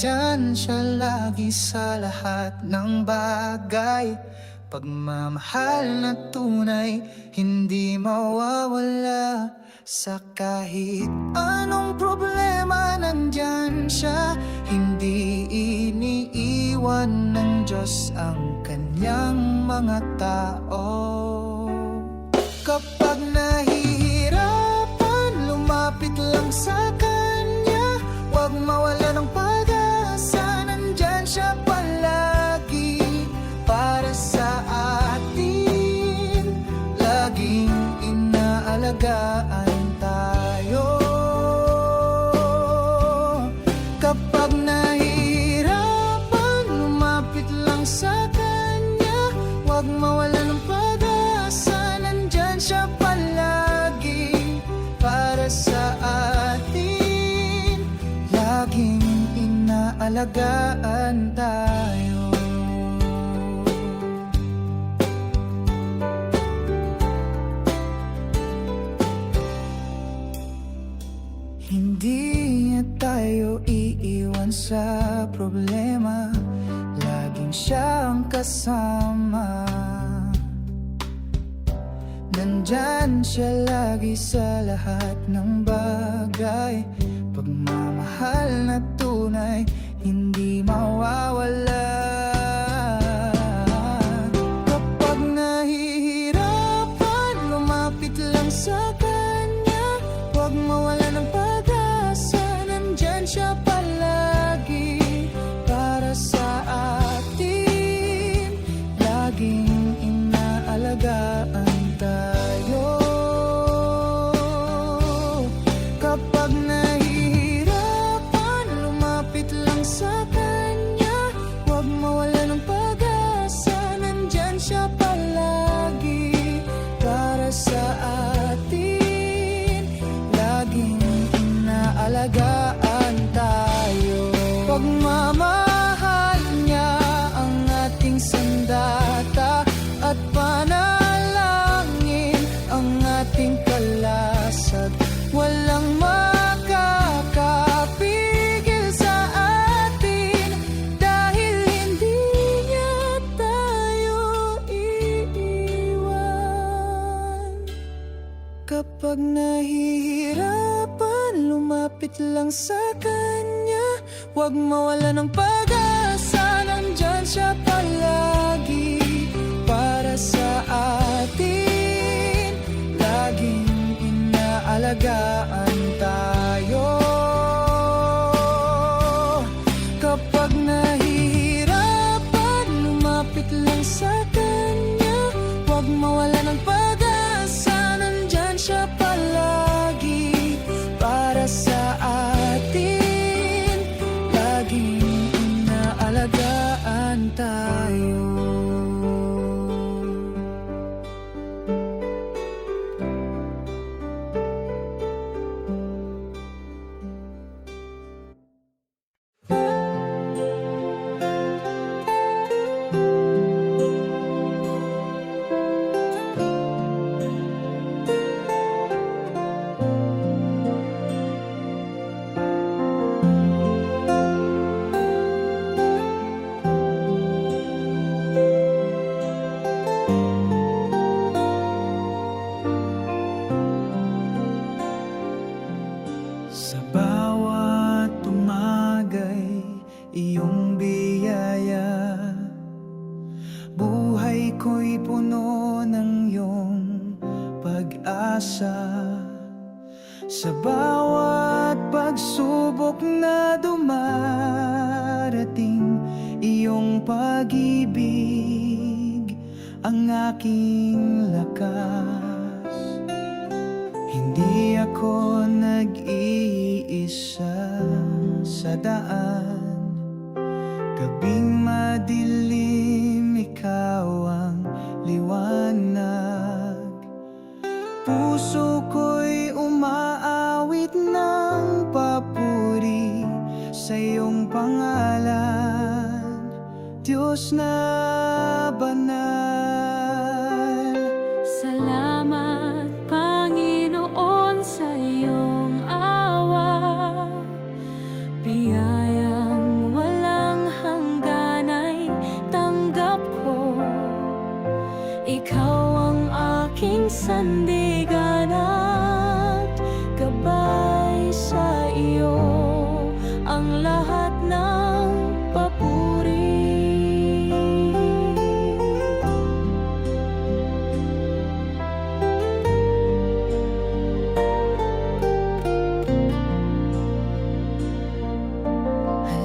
nandyan siya lagi sa lahat ng bagay. Pagmamahal na tunay, hindi mawawala. Sa kahit anong problema, nandyan siya. Hindi iniiwan ng Diyos ang kanyang mga tao. Kapag nahihirapan, lumapit lang sa Kanya. Huwag mawala ng pag-asa, nandyan siya palagi para sa atin. Laging inaalagaan tayo. Kapag nahihirapan, lumapit lang sa Kanya. Huwag mawala ng pag-asa, nandyan siya palagi para sa atin. Laging inaalagaan tayo. Hindi niya tayo iiwan sa problema. Laging siya ang kasama. Nandyan siya lagi sa lahat ng bagay. Pagmamahal na tunay, hindi mawawala. Kapag nahihirapan, lumapit lang sa Kanya. Huwag mawala ng pag-asa, nandyan siya palagi para sa atin. Laging inaalagaan tayo. Kapag nahihirapan, lumapit lang sa Kanya. Huwag mawala ng pag-asa, nandyan siya palagi para sa atin. Laging inaalagaan tayo. Pagmamahal niya ang ating sandata, at panalangin ang ating kalasag. Walang makakapigil sa atin, dahil hindi niya tayo iiwan. Kapag nahihirapan, lumapit lang sa Kanya. Huwag mawala ng pag-asa, nandyan siya palagi para sa atin. Laging inaalagaan tayo. Kapag nahihirapan, lumapit lang sa Kanya. Huwag mawala ng pag-asa, nandyan siya palagi para sa atin. Laging inaalagaan tayo. Sa bawat tumagay, iyong biyaya, buhay ko'y puno ng iyong pag-asa. Sa bawat pagsubok na dumarating, iyong pag-ibig ang aking lakas. Hindi ako nag-iisa sa daan, gabing madilim, ikaw ang liwanag. Puso ko'y umaawit ng papuri sa iyong pangalan, Diyos na banal. Salamat, Panginoon, sa iyong awa, biyayang at gabay sa iyo ang lahat ng papuri.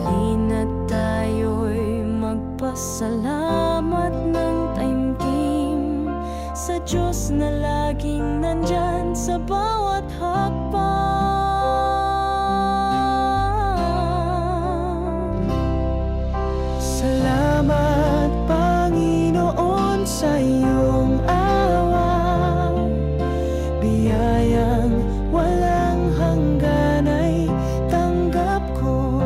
Halina't tayo'y magpasalamat ng taimtim sa Diyos na laging nandyan sa bawat hakbang. Salamat Panginoon sa iyong awa, biyayang walang hanggan ay tanggap ko.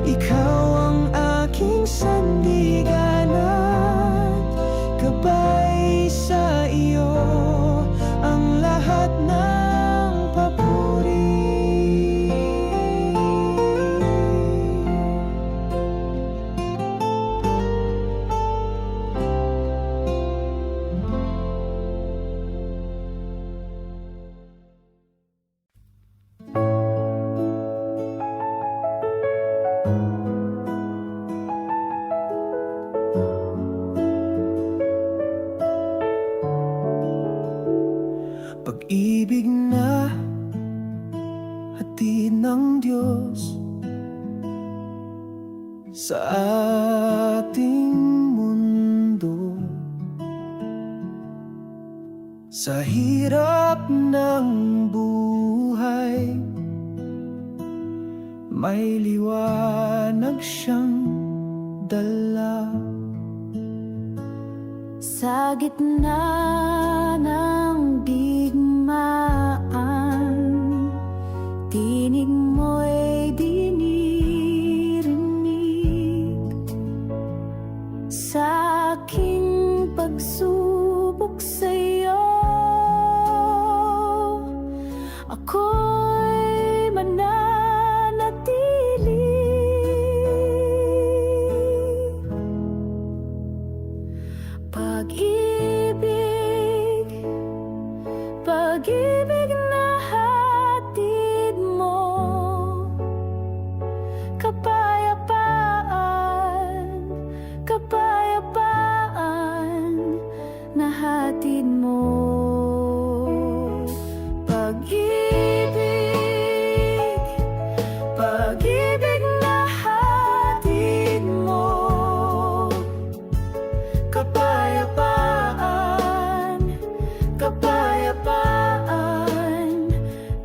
Ikaw ang aking sandigan at gabay sa iyo ang lahat ng papuri. Pag-ibig na hatid ng Diyos sa ating mundo, sa hirap ng buhay may liwanag siyang dala. Sa gitna ng digmaan, tinig mo'y dinirinig. Sa aking pagsubok sa'yo, ako'y mananatili. Pag-ibig, pag-ibig na hatid mo, kapayapaan, kapayapaan na hatid mo. Pag-ibig, pag-ibig na hatid mo, kapayapaan, kapayapaan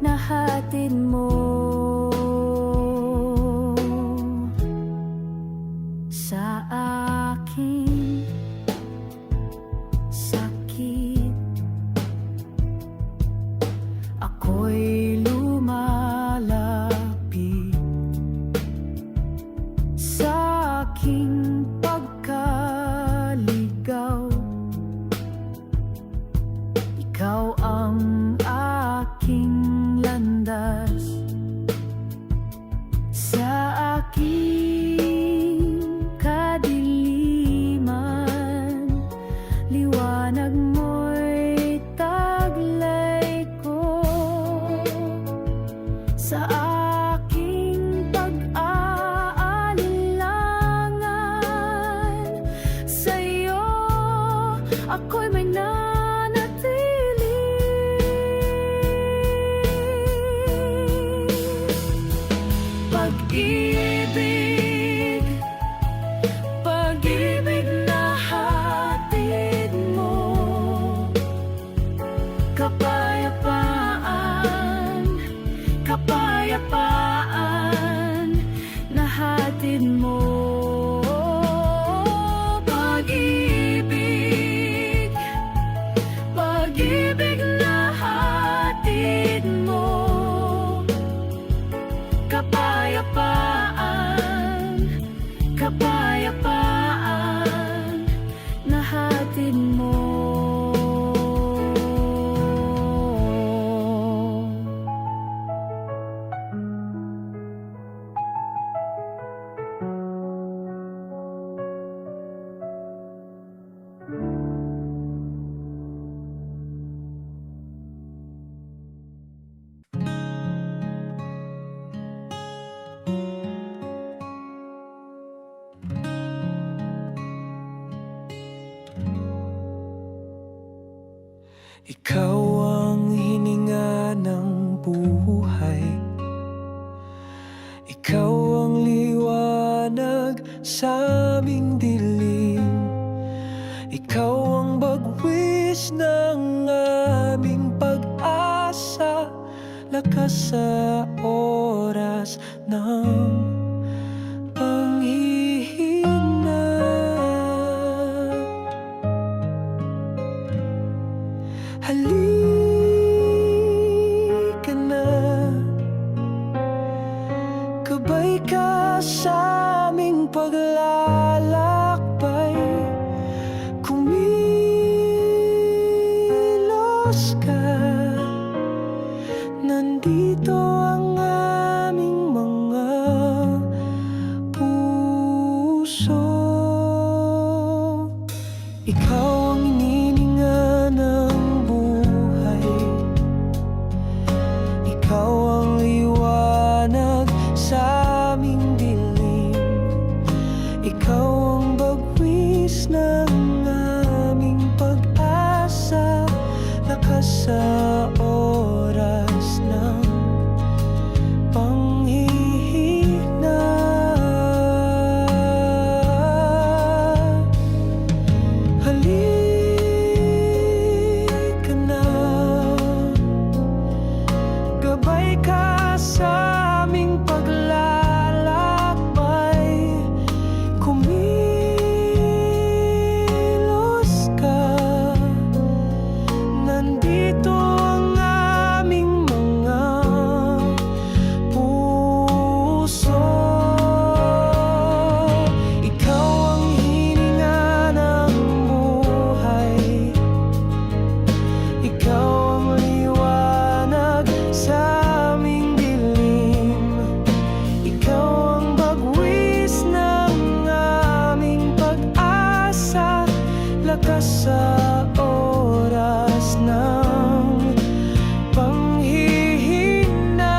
na hatid mo. Sa aking sakit, ako'y lumalapit. Sa aking pagkaligaw, ikaw ang aking landas. Sa aking kadiliman, liwanag mo'y taglay ko. sa aming dilim. Ikaw ang bagwis ng aming pag-asa, lakas sa oras ng panghihina. Halika na, gabay ka sa aming paglalakbay. Kumilos ka, nandito ang aming mga puso. Ikaw ang inininga ng buhay, ikaw ang liwanag sa aming dilim. Ikaw ang bagwis ng aming pag-asa, lakas sa oras ng panghihina. Halika na, gabay ka sa aming paglalakbay. Kumilos ka, nandito ang aming mga puso. Ikaw ang hininga ng buhay, ikaw ang liwanag sa aming dilim. Ikaw ang bagwis ng aming pag-asa, lakas sa oras ng panghihina.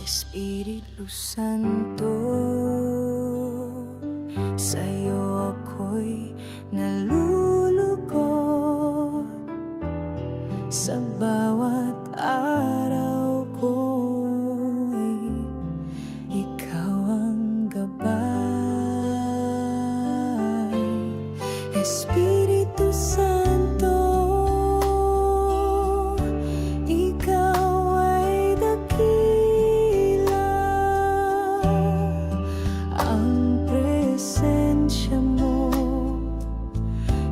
Espiritu Santo, sa'yo ako'y nalulugod. Sa bawat araw ko'y ikaw ang gabay. Espiritu Santo, ikaw ay dakila. Ang presensya mo,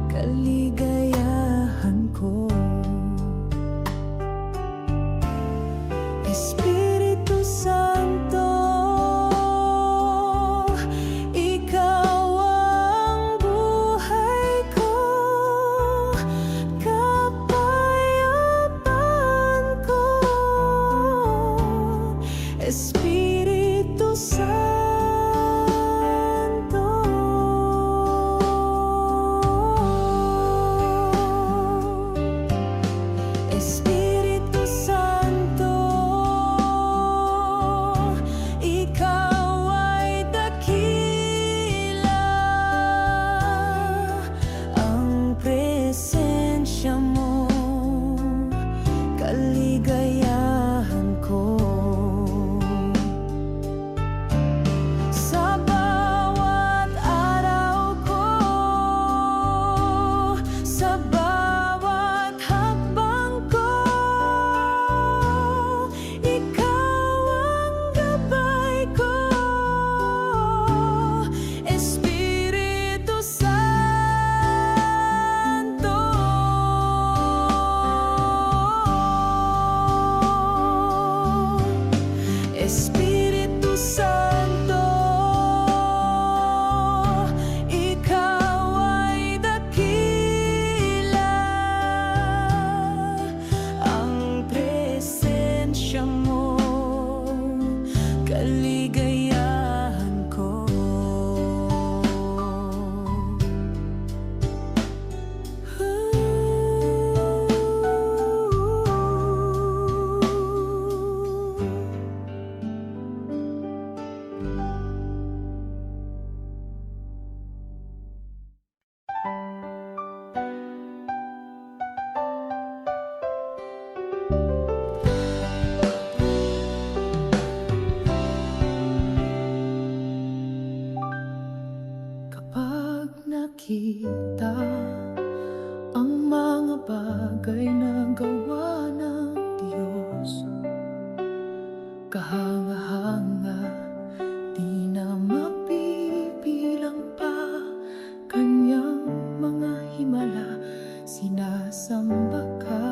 kaligayahan ko. nakita ang mga bagay na gawa ng Diyos. Kahanga-hanga, di na mapipilang pa, kanyang mga himala, sinasamba ka.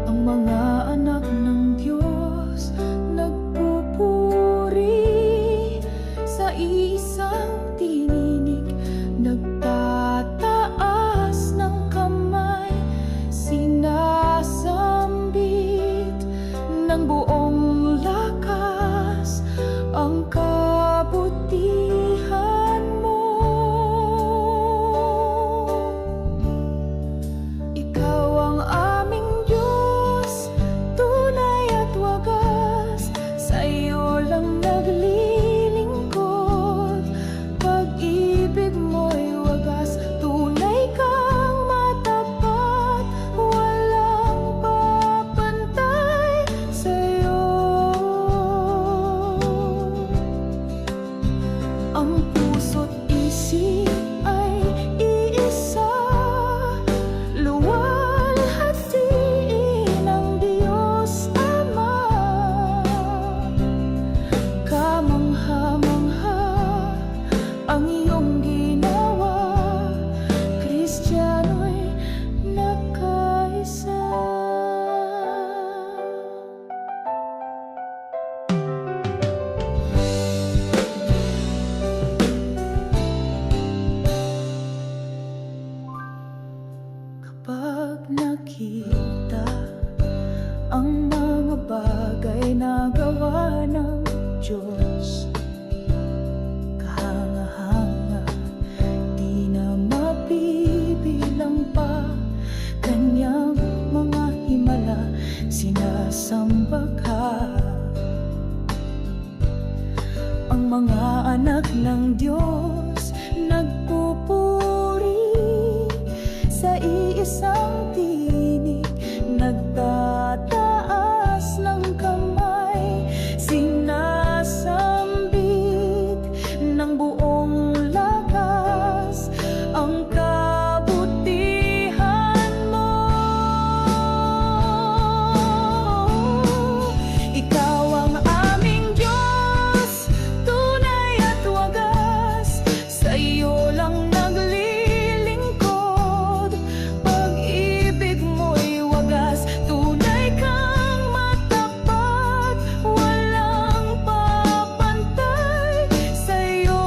Ang mga anak ng Diyos nagpupuri sa isang tinig, nagtataas ng kamay, sinasambit ng buong lakas ang kabutihan mo. Ikaw ang aming Diyos, tunay at wagas, sa iyo lang naglilingkod. Pag-ibig mo'y wagas, tunay kang matapat, walang papantay sa'yo. Ang puso't isip ay iisa, luwalhatiin ang Diyos Ama. Kamangha-mangha ang iyong ginawa, Kristiyano'y nagkaisa. Kapag nakita ang mga bagay na gawa ng Diyos, kahanga-hanga, di na mabibilang pa, kanyang mga himala, sinasamba ka. Ang mga anak ng Diyos nagpupuri sa iisang tinig, nagtataas ng kamay, sinasambit ng buong lakas ang kabutihan mo. Ikaw ang aming Diyos, tunay at wagas, sa iyo lang naglilingkod. Pag-ibig mo'y wagas, tunay kang matapat, walang papantay sa'yo.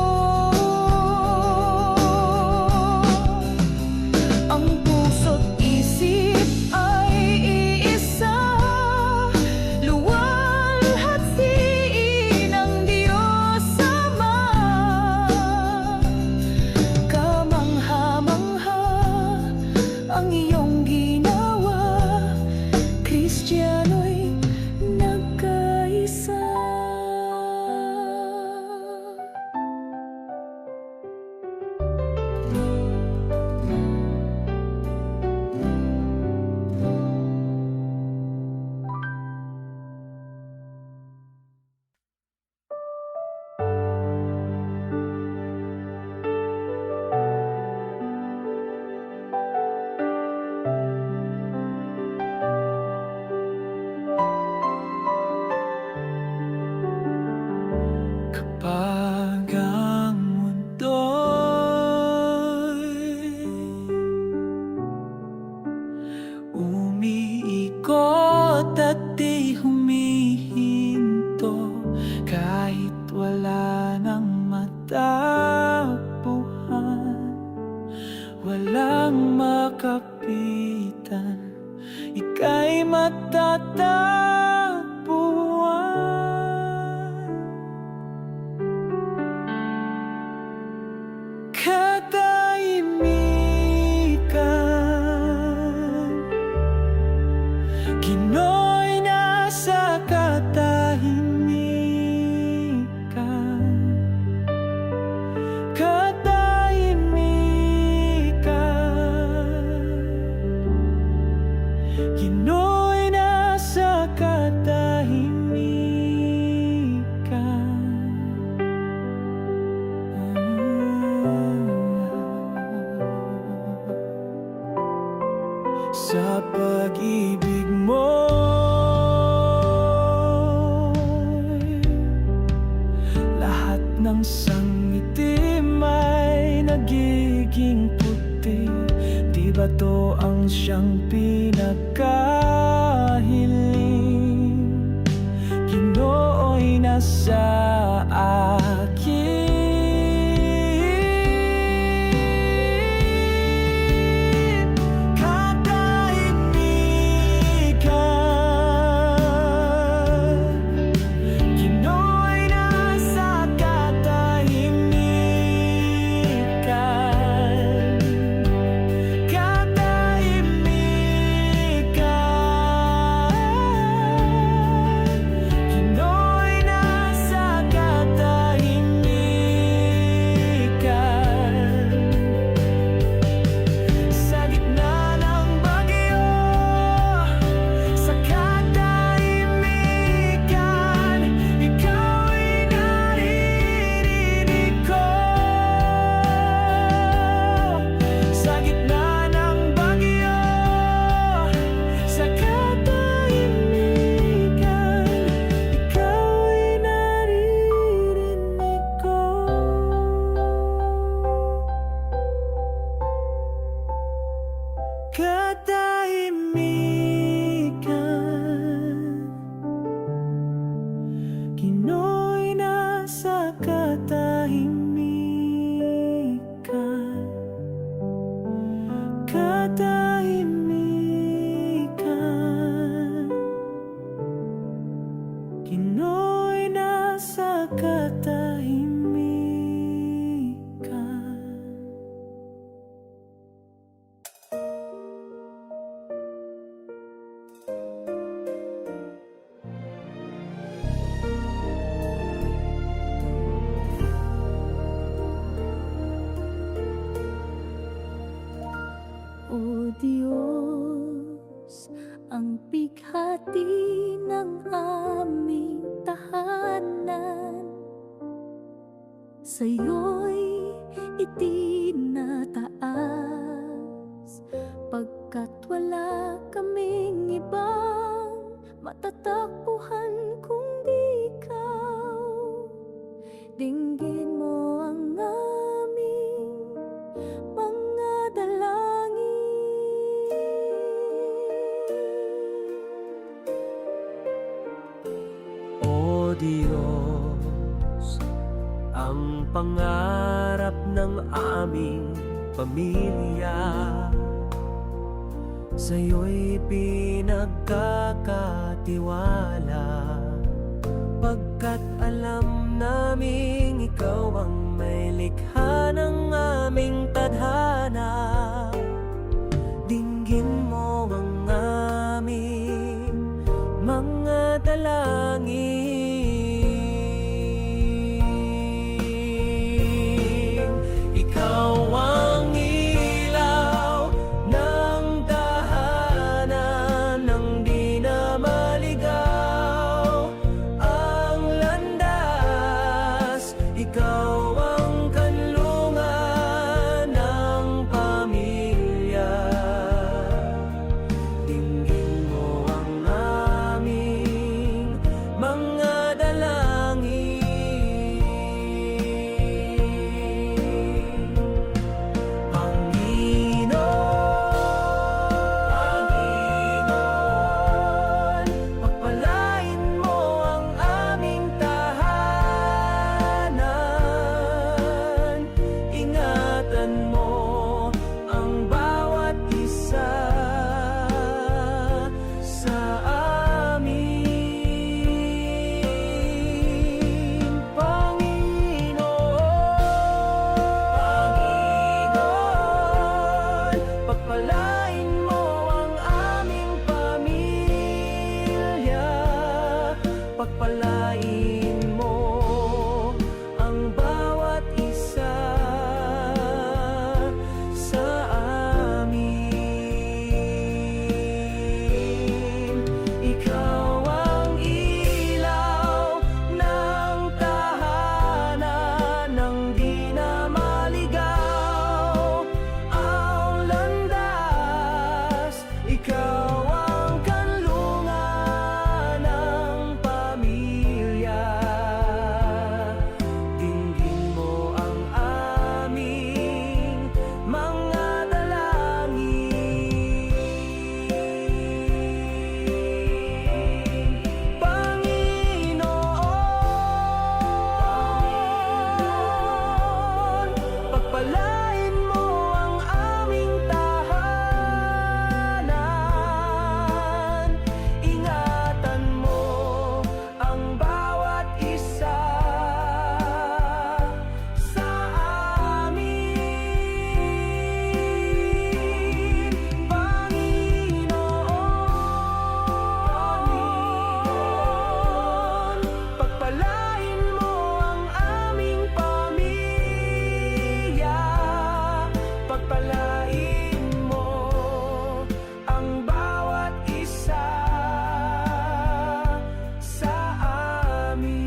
Ang puso't isip ay iisa, luwalhatiin ang Diyos Ama. Kamangha-mangha ang iyong ginawa, Kristiyano'y nagkaisa. Kapag ang mundo'y umiikot at di humihinto, kahit wala nang matakbuhan, walang makapitan, ika'y matatagpuan. Katahimikan, Ginoo'y nasa katahimikan. Katahimikan, Ginoo'y nasa katahimikan. pag-ibig mo. Lahat ng sangitim ay nagiging puti. Di ba to ang siyang pinagkahiling? Ginooy na sa akin. Katahimikan, Ginooy nasa katahimikan. Katahimikan, Ginooy nasa katahimikan. O Diyos, ang bighati ng aming tahanan, sa'yo'y itinataas, pagkat wala kaming ibang matatakbuhan kundi ikaw. Dinggin mo ang aming mga dalangin. O Diyos, ang pangarap ng aming pamilya, sa'yo'y pinagkakatiwala, pagkat alam naming ikaw ang may likha ng aming tadhana. Dinggin mo ang aming mga dalangin. Ikaw ang ilaw ng tahanan, ng di na maligaw ang landas. Ikaw Pagpalain mo ang aming tahanan, ingatan mo ang bawat isa sa amin, Panginoon. Pagpalain mo ang aming pamilya, pagpalain mo ang bawat isa sa amin.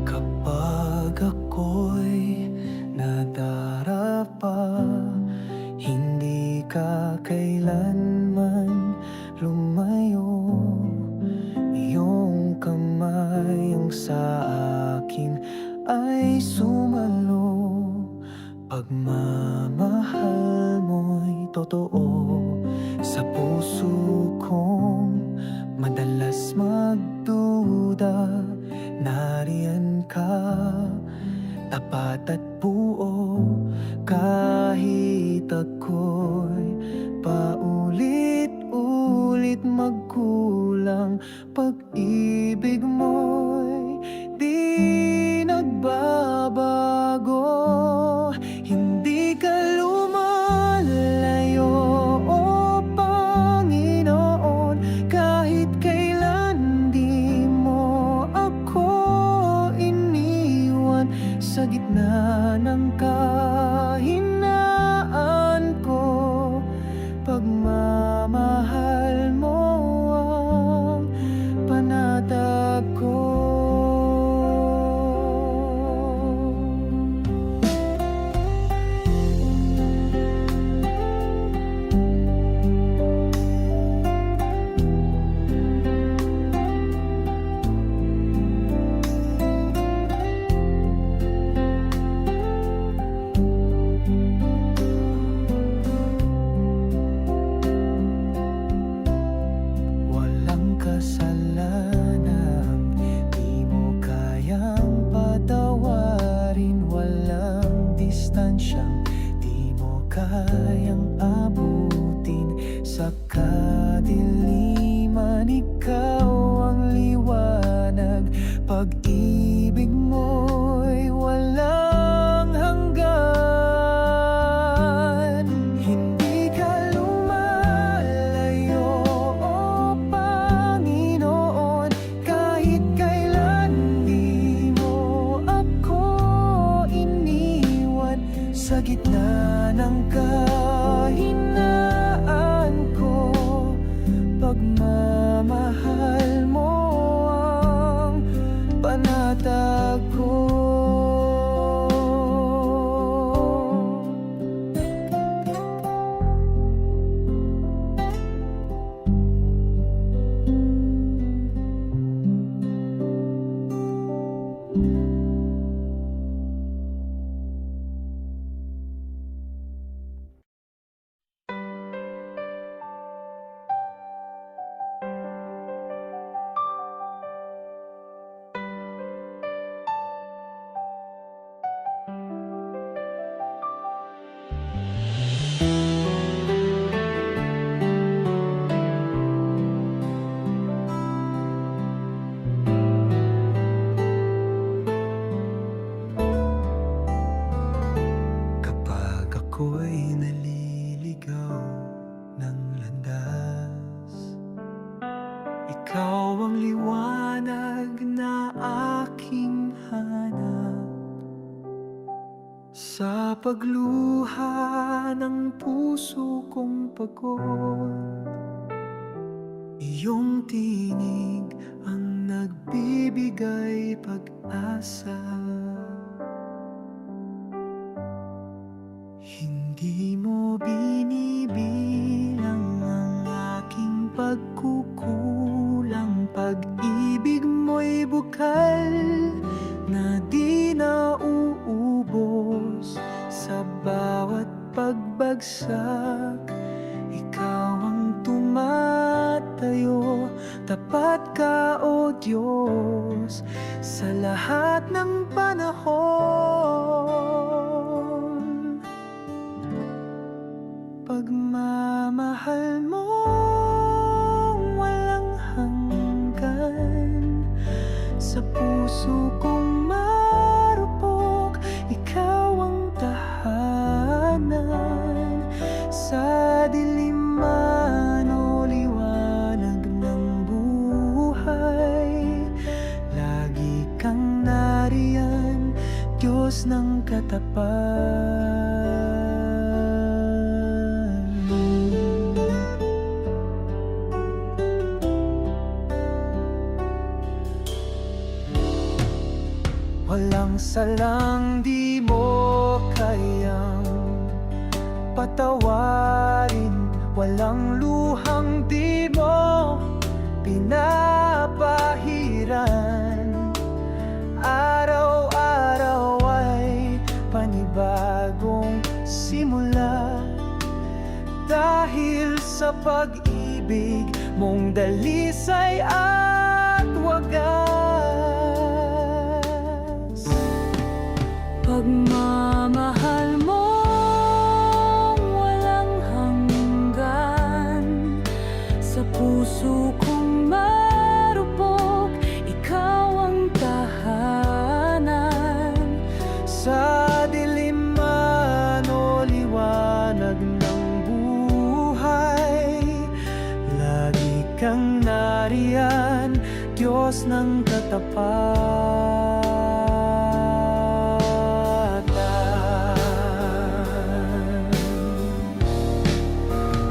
Kapag ako'y nadarapa, hindi ka kailanman lumayo. Iyong kamay ang sa akin ay sumalo. Pagmamahal mo'y totoo sa puso kong madalas magduda. Nariyan ka, tapat at buo, kahit ako'y paulit-ulit magkulang. Pag-ibig mo'y di nagbabago, hindi ka lumalayo, o Panginoon. Kahit kailan di mo ako iniwan, sa gitna ng kahinaan ko, pagmamahal mo ang panatag ko. Walang kasalanan, di mo kayang patawarin. Walang distansyang di mo kayang abutin. Sa kadiliman, ikaw ang liwanag. Pag-ibig mo'y walang hanggan. Hindi ka lumalayo, o Panginoon. Kahit kailan di mo ako iniwan, sa gitna ng kahinaan ko, pagmamahal mo ang panatag ko. Kapag ako'y naliligaw ng landas, ikaw ang liwanag na aking hanap. Sa pagluha ng puso kong pagod, iyong tinig ang nagbibigay pag-asa. Hindi mo binibilang ang aking pagkukulang. Pag-ibig mo'y bukal na di nauubos. Sa bawat pagbagsak, ikaw ang tumatayo. Tapat ka, O Diyos, sa lahat ng panahon. Pagmamahal mo walang hanggan, sa puso kong marupok, ikaw ang tahanan. Sa dilim man o liwanag ng buhay, lagi kang nariyan, Diyos ng katapat. Walang salang di mo kayang patawarin, walang luhang di mo pinapahiran. Araw-araw ay panibagong simula, dahil sa pag-ibig mong dalisay at wagas. Pagmamahal mo walang hanggan, sa puso kong marupok, ikaw ang tahanan. Sa dilim man o liwanag ng buhay, lagi kang nariyan, Diyos ng katapatan.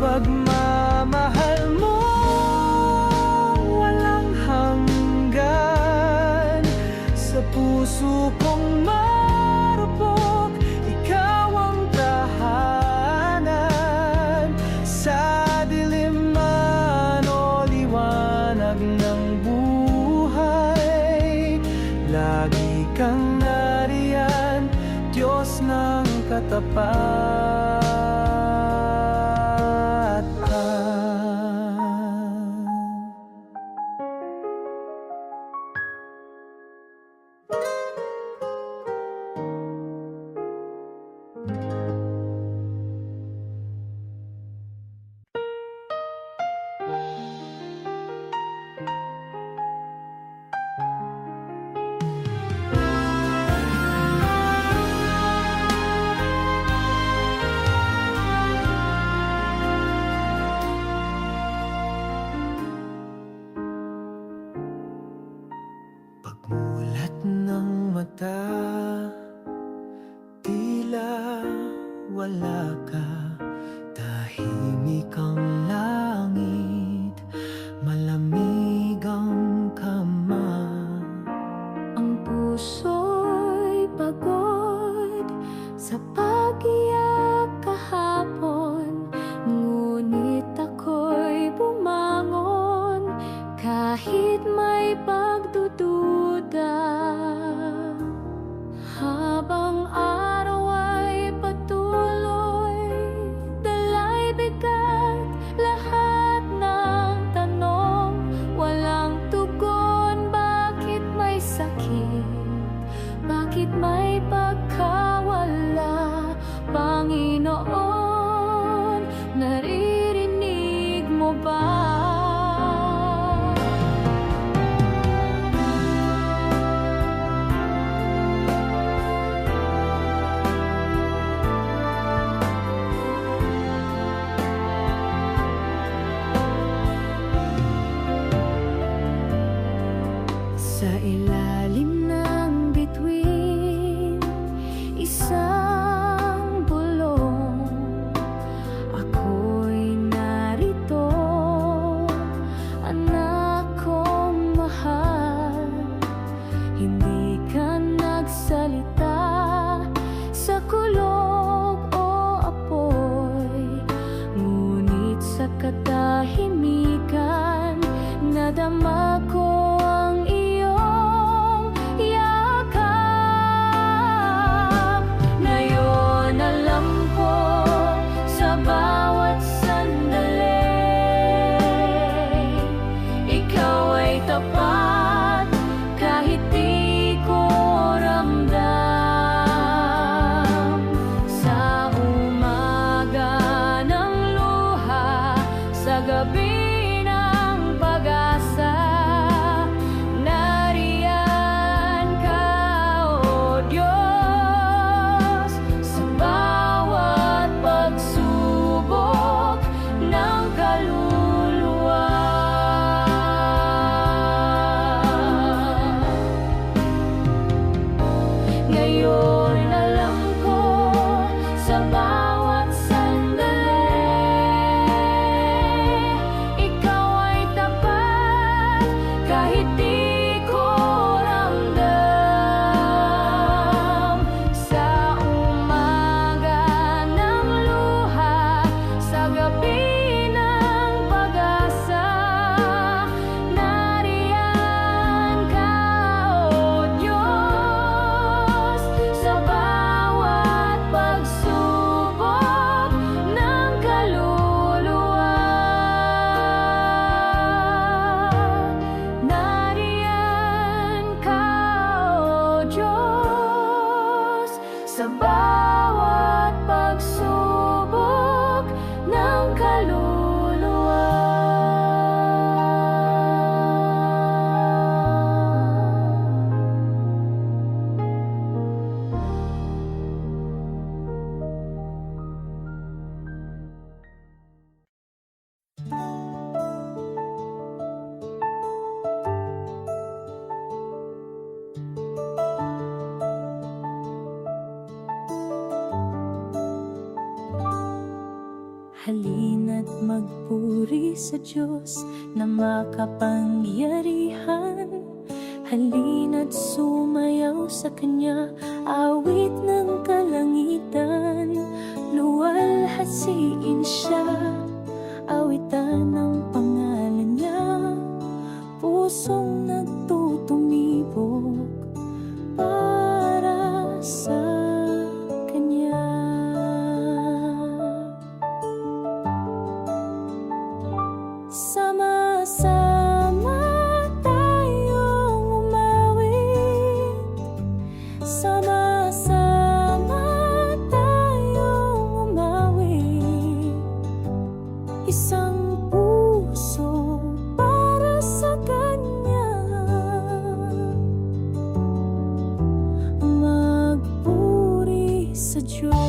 Pagmamahal mo walang hanggan, sa puso kong marupok, ikaw ang tahanan. Sa dilim man o liwanag ng buhay, lagi kang nariyan, Diyos ng katapatan. Pagmulat ng mata, tila wala ka. Tahimik ang langit, malamig ang kama. Ang puso'y pagod sa pag-iyak kahapon, ngunit ako'y bumangon kahit may pagdududa. Habang araw ay patuloy, dala'y bigat, lahat ng tanong walang tugon. Bakit may sakit? Bakit may pagkawala? Panginoon, naririnig mo ba? Sa ilalim ng bituin, isang bulong, ako'y narito, anak kong mahal. katahimikan, nadama ko ang iyong yakap. Ngayon alam ko sa bawat sandali, ikaw ay tapat kahit di ko ramdam. Sa umaga ng luha, sa gabi ng pag-asa, nariyan ka, O Diyos, sa bawat pagsubok ng kaluluwa. Ngayon alam ko sa bawat sandali, ikaw ay tapat kahit di ko ramdam. Sa umaga ng luha, sa gabi ng pag-asa, nariyan ka, O Diyos, sa bawat pagsubok ng kaluluwa. Nariyan ka, O Diyos, sa bawat pagsubok ng kaluluwa. Halina't magpuri sa Diyos na makapangyarihan. Halina't sumayaw sa Kanya, awit ng kalangitan. Luwalhasiin Siya, awitan ang pangalan Niya. Pusong nagtutumibok para sa Kanya. Sama-sama tayong umawit, sama-sama tayong umawit. Isang puso para sa Kanya, magpuri sa Diyos.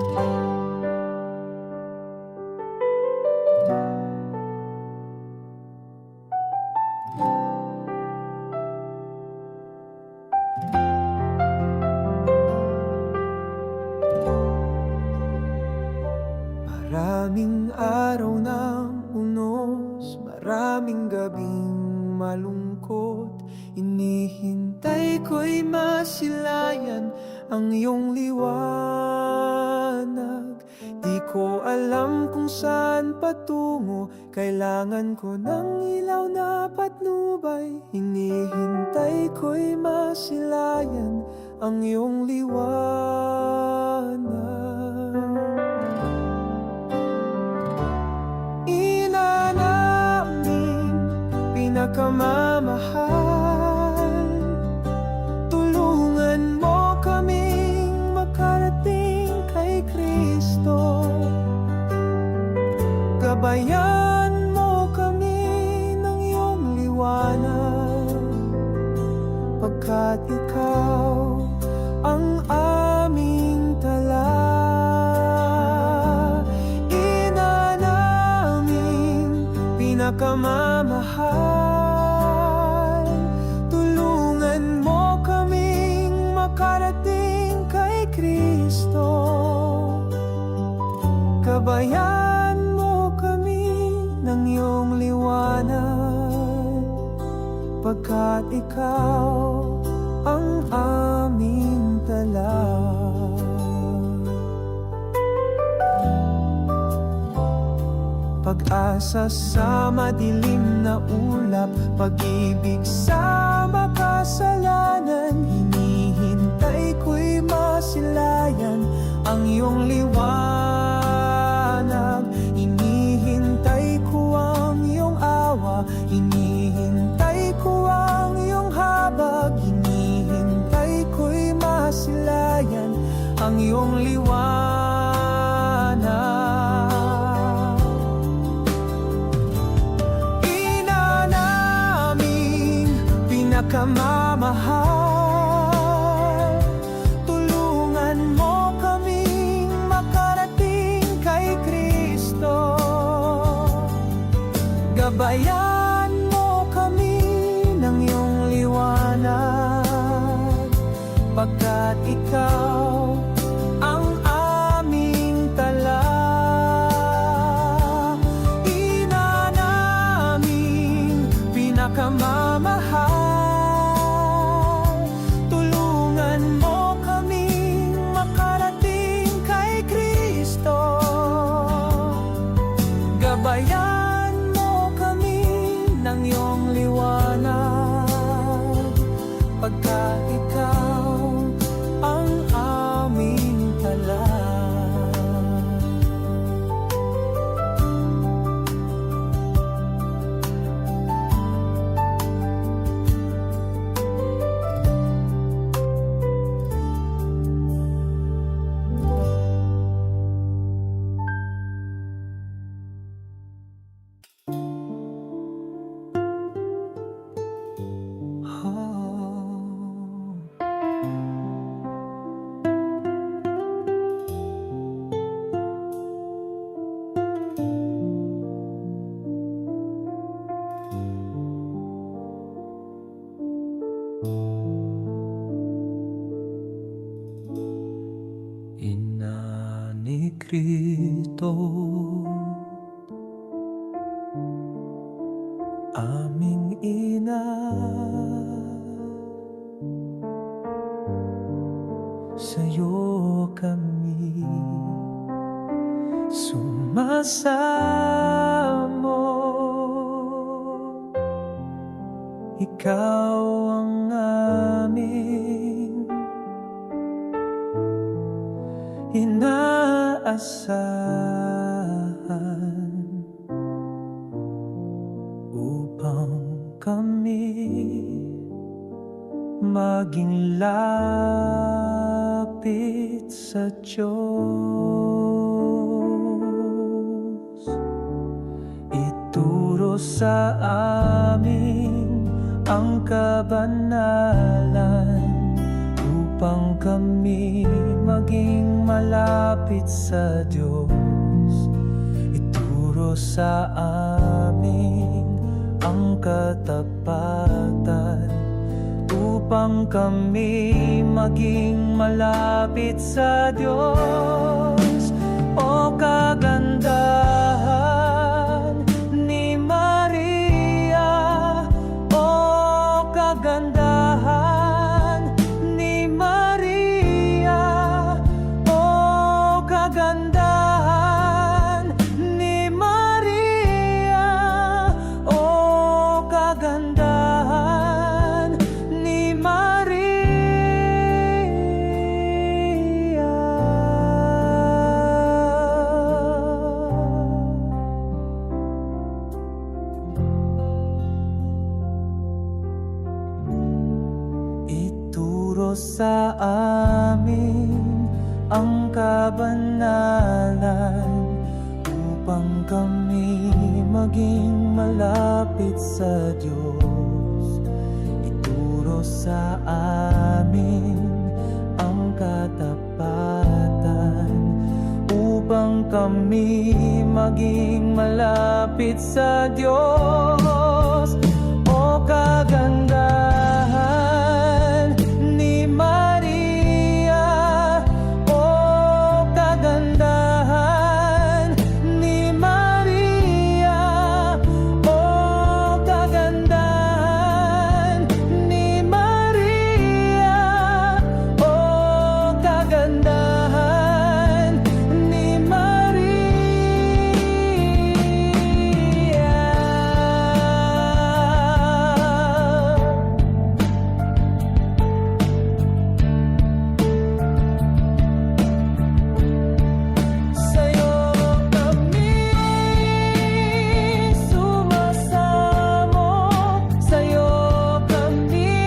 Maraming araw ng unos, maraming gabing malungkot. Inihintay ko'y masilayan ang iyong liwanag. Di ko alam kung saan patungo, kailangan ko ng ilaw na patnubay. Inihintay ko'y masilayan ang iyong liwanag. Ina naming pinakamamahal, tulungan mo kaming makarating kay Kristo. Gabayan mo kami ng iyong liwanag, pagkat ikaw ang aming tala. Ina naming pinakamamahal, tulungan mo kaming makarating kay Kristo. Gabayan mo kami ng iyong liwanag, pagkat ikaw ang aming tala. Pag-asa sa madilim na ulap, pag-ibig sa makasalanan. Hinihintay ko'y masilayan ang iyong liwanag. Hinihintay ko ang iyong awa, hinihintay ko ang iyong habag. Hinihintay ko'y masilayan ang iyong liwanag. Pinakamamahal, tulungan mo kaming makarating kay Kristo. Gabayan mo kami ng iyong liwanag, pagkat ikaw ang aming tala. Ina naming pinakamamahal, gabayan mo kami ng iyong liwanag, pagkat ikaw ang aming tala. Ina ni Cristo, aming ina, sa'yo kami sumasamo. Ikaw ang aming inaasahan, upang kami maging lapit sa Diyos. Ituro sa amin ang kabanalan, upang kami maging malapit malapit sa Diyos. Ituro sa amin ang katapatan upang kami maging malapit sa Diyos. O kagandahan ni Maria, o kagandahan ni Maria, o kagandahan ni Maria, o kagandahan ni Maria. Ituro sa amin ang kabanalan upang kami maging malapit sa Diyos. Ituro sa amin ang katapatan upang kami maging malapit sa Diyos. O kagandahan ni Maria, o kagandahan ni Maria, o kagandahan ni Maria, o kagandahan ni Sa'yo kami sumasamo, sa'yo kami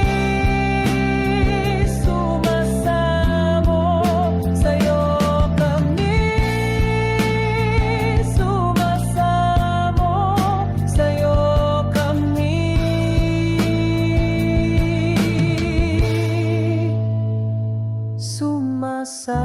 sumasamo, sa'yo kami sumasamo, sa'yo kami sumasamo.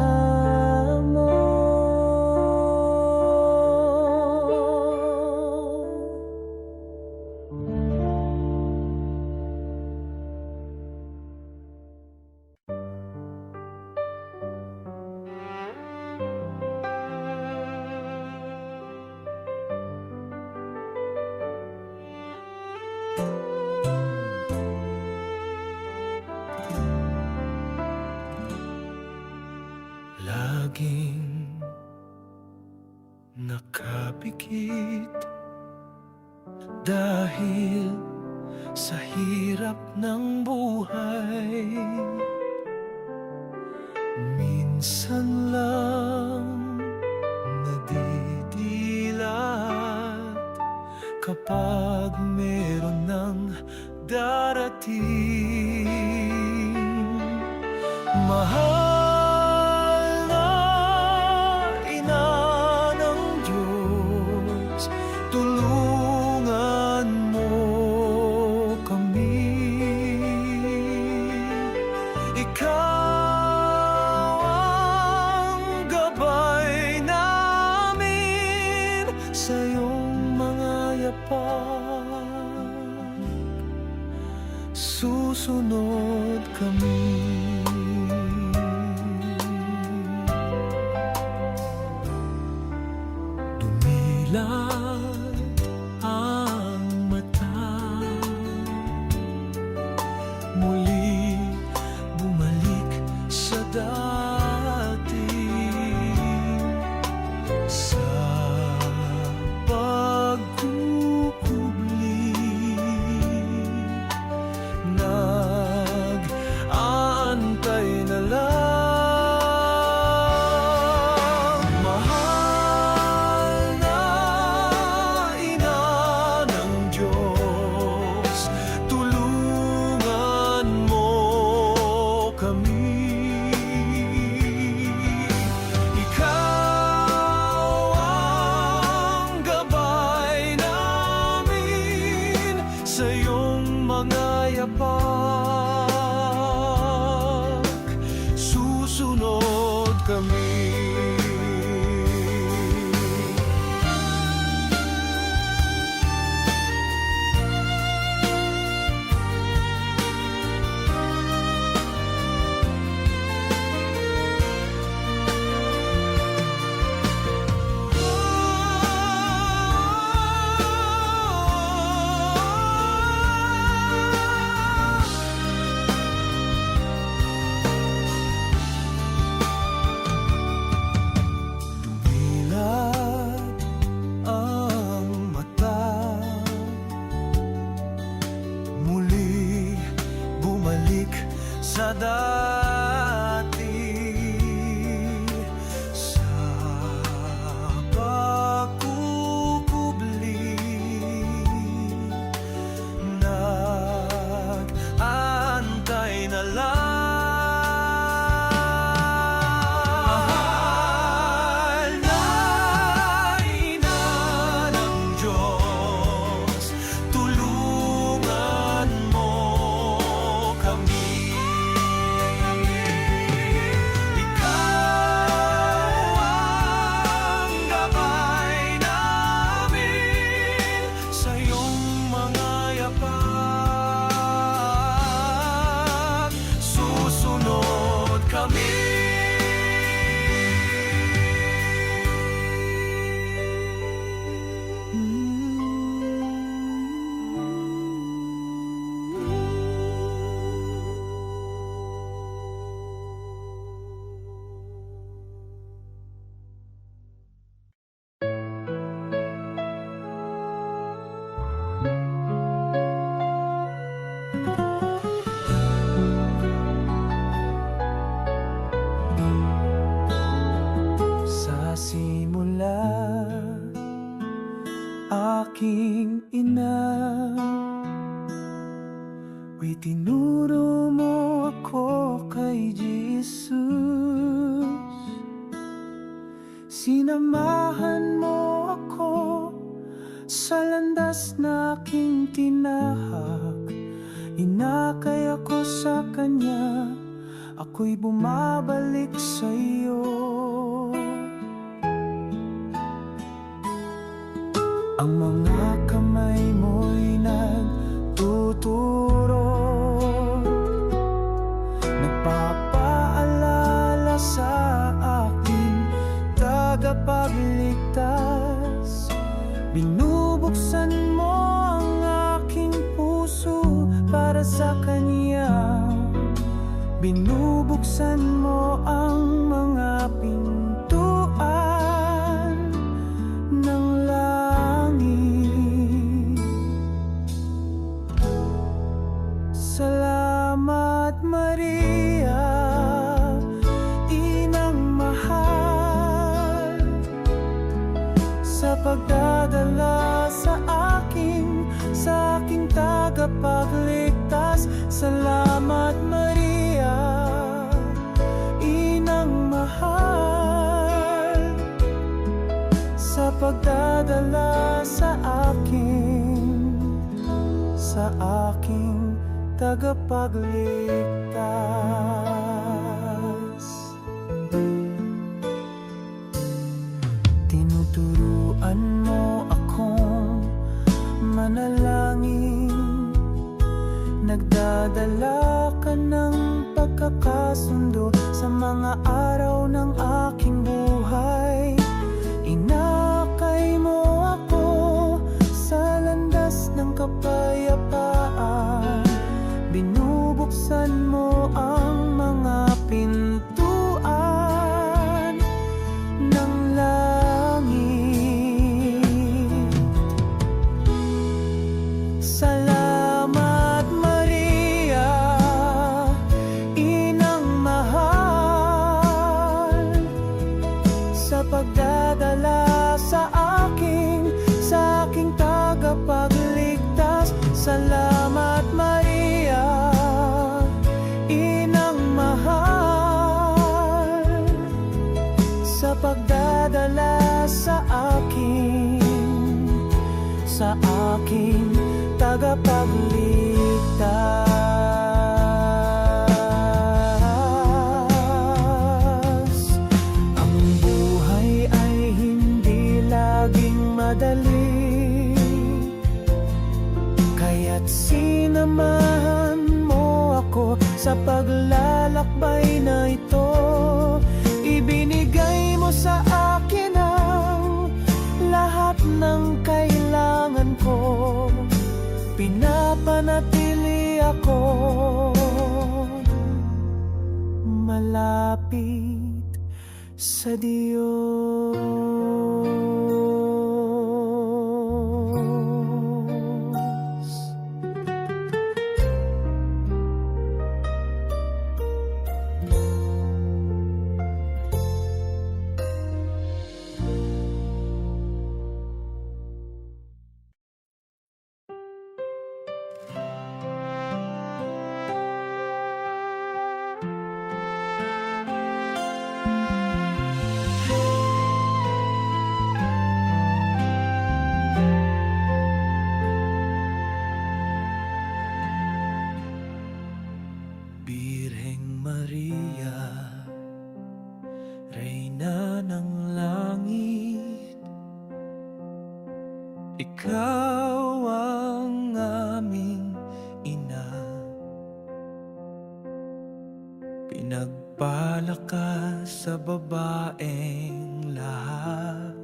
Laging nakapikit dahil sa hirap ng buhay. Minsan lang nadidilat kapag meron ng darating. Mahal na ina ng Diyos, tulungan mo kami. Ikaw ang gabay namin sa iyong mga yapak. Susunod kami. Dumilat ang mata, muli bumalik sa dati. Sa pagkukubli, nag-aantay na lang. Mahal na ina ng Diyos, tulungan mo kami. aking ina. Itinuro mo ako kay Jesus. Sinamahan mo ako sa landas na aking tinahak. Inakay ako sa Kanya, ako'y bumabalik sa iyo. Ang mga kamay mo'y nagtuturo, nagpapaalala sa aking tagapagligtas. Binubuksan mo ang aking puso para sa Kanya. Binubuksan mo ang mga pintuan ng langit. Salamat Maria, Inang mahal, sa pagdadala sa aking tagapagligtas. Salamat Maria, Inang mahal, sa pagdadala sa aking tagapagligtas. Tinuturuan mo akong manalangin, nagdadala ka ng pagkakasundo sa mga araw ng aking buhay. Inakay mo ako sa landas ng kapayapaan. Binubuksan mo ang mga pintuan ng langit. Salamat Maria, Inang mahal, sa pagdadala sa aking tagapagligtas. Salamat Maria, Inang mahal, sa pagdadala sa aking tagapagligtas. Ang buhay ay hindi laging madali, kaya't sinamahan mo ako sa paglalakbay na ito. Ibinigay mo sa akin ang lahat ng kailangan ko. Pinapanatili ako malapit sa Diyos. Birheng Maria, Reyna ng langit, ikaw ang aming ina. Pinagpala ka sa babaeng lahat,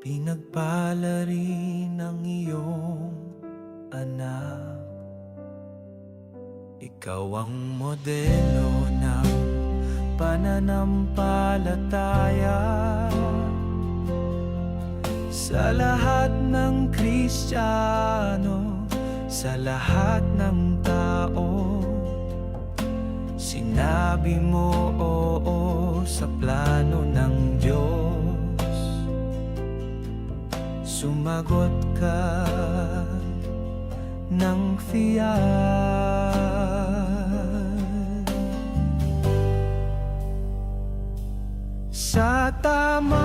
pinagpala rin ang iyong anak. Ikaw ang modelo ng pananampalataya sa lahat ng Kristiyano, sa lahat ng tao. Sinabi mo oo sa plano ng Diyos. sumagot ka ng tiyak. Sa tamang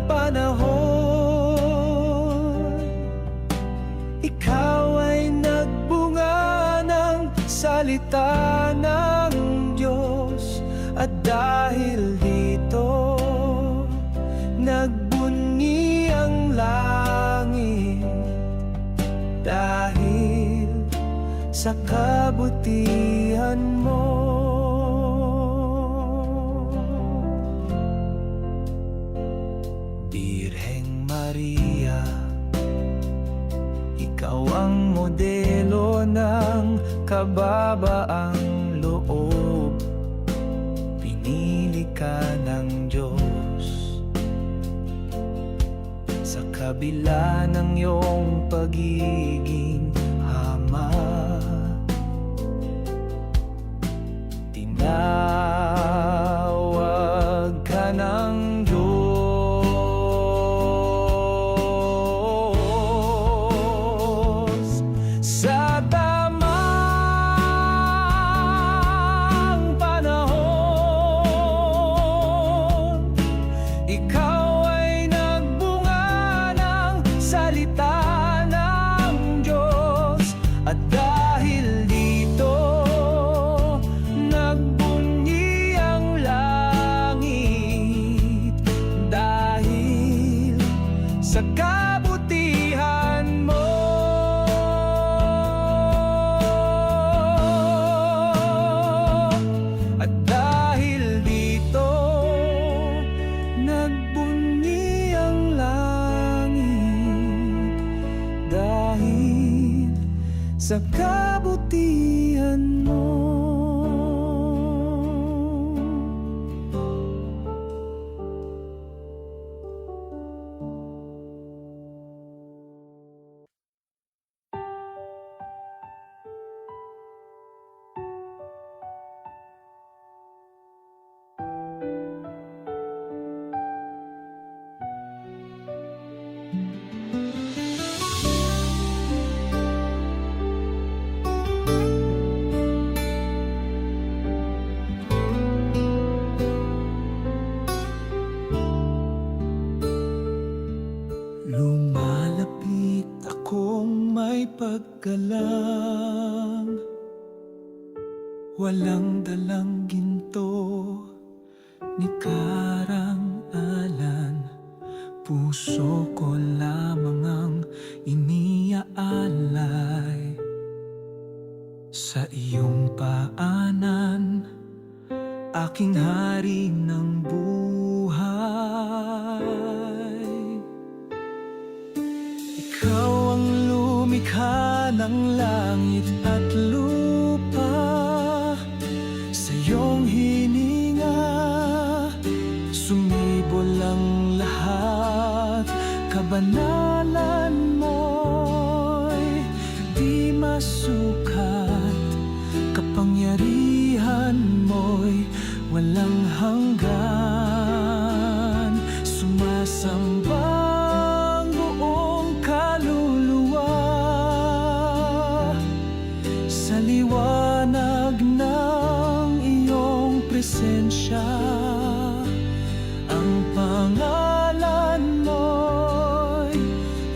panahon, ikaw ay nagbunga ng salita ng Diyos. At dahil dito, nagbunyi ang langit. Dahil sa kabutihan mo. Birheng Maria, ikaw ang modelo ng kababaang loob. Pinili ka ng Diyos. Sa kabila ng iyong pagiging ama, tinawag ka ng Diyos. Sa tamang panahon, ikaw ay nagbunga ng salita ng Diyos. At dahil dito, nagbunyi ang langit. Dahil sa kabutihan mo. At dahil dito, nagbunyi ang langit. Dahil sa kabutihan mo. Lumalapit akong may paggalang, walang dalang ginto ni karang-alan. Puso ko lamang ang iniaalay. Sa iyong paanan, aking hari ng buhay. Ikaw ang lumikha ng langit at lupa. Sa iyong hininga, sumibol ang lahat. Kabanalan mo'y di masukat. Kapangyarihan mo'y walang hanggan. Sumasamba ang buong kaluluwa sa liwanag ng iyong presensya. Ang pangalan mo'y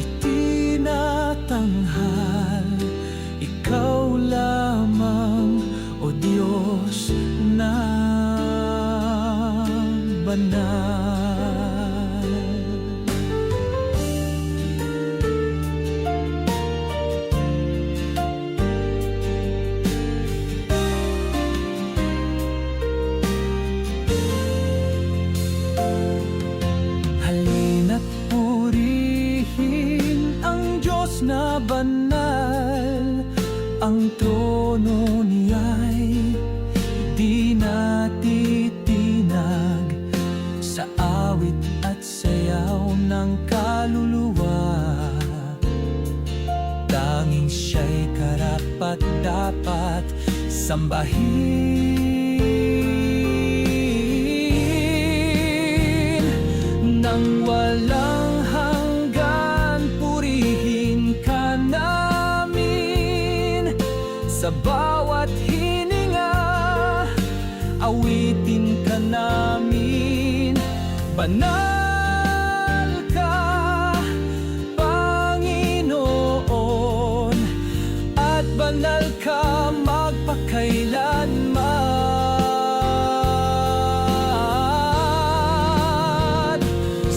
itinatanghal. Ikaw lamang, O Diyos na banal. Halina't purihin ang Diyos na banal. Ang trono niya'y di natitinag sa awit at sayaw ng kaluluwa. Tanging siya'y karapat-dapat sambahin. ng walang hanggan. Purihin ka namin sa bawat hininga, awitin ka namin. Banal ka, Panginoon, at banal ka magpakailanman.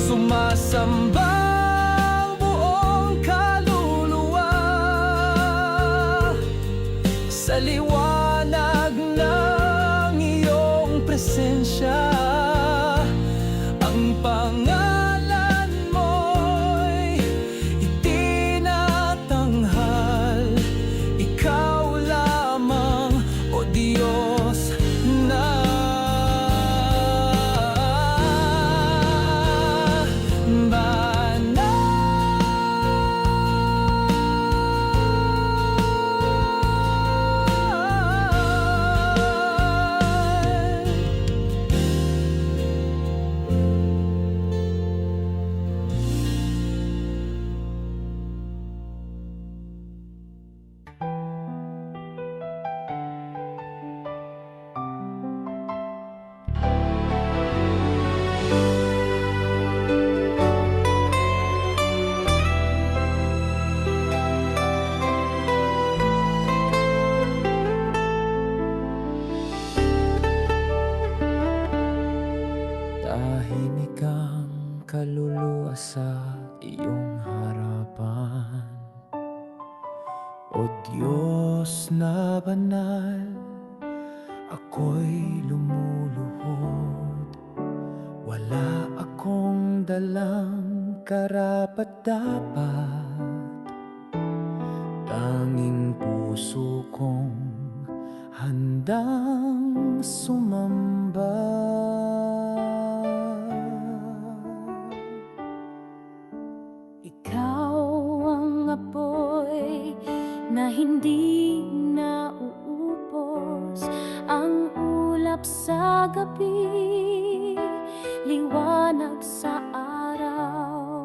Sumasamba ang buong kaluluwa sa liwanag ng iyong presensya. Ang pangalan mo'y itinatanghal, ikaw lamang, O Diyos na tahimik ang kaluluwa sa iyong harapan. O Diyos na banal, ako'y lumuluhod. Wala akong dalang karapat-dapat, tanging puso kong handang sumamba. Ikaw ang apoy na hindi nauubos, ang ulap sa gabi, liwanag sa araw.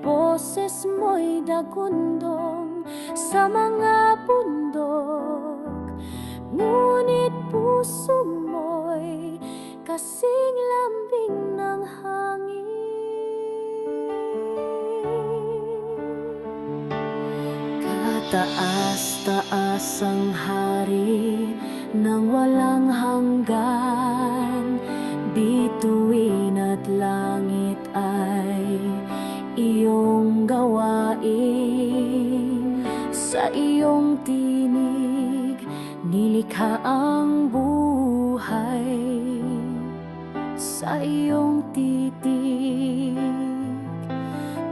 Boses mo'y dagundong sa mga bundok, ngunit puso mo'y kasing lambing ng hangin. Taas-taas ang hari ng walang hanggan, bituin at langit ay iyong gawain. Sa iyong tinig nilikha ang buhay, sa iyong titig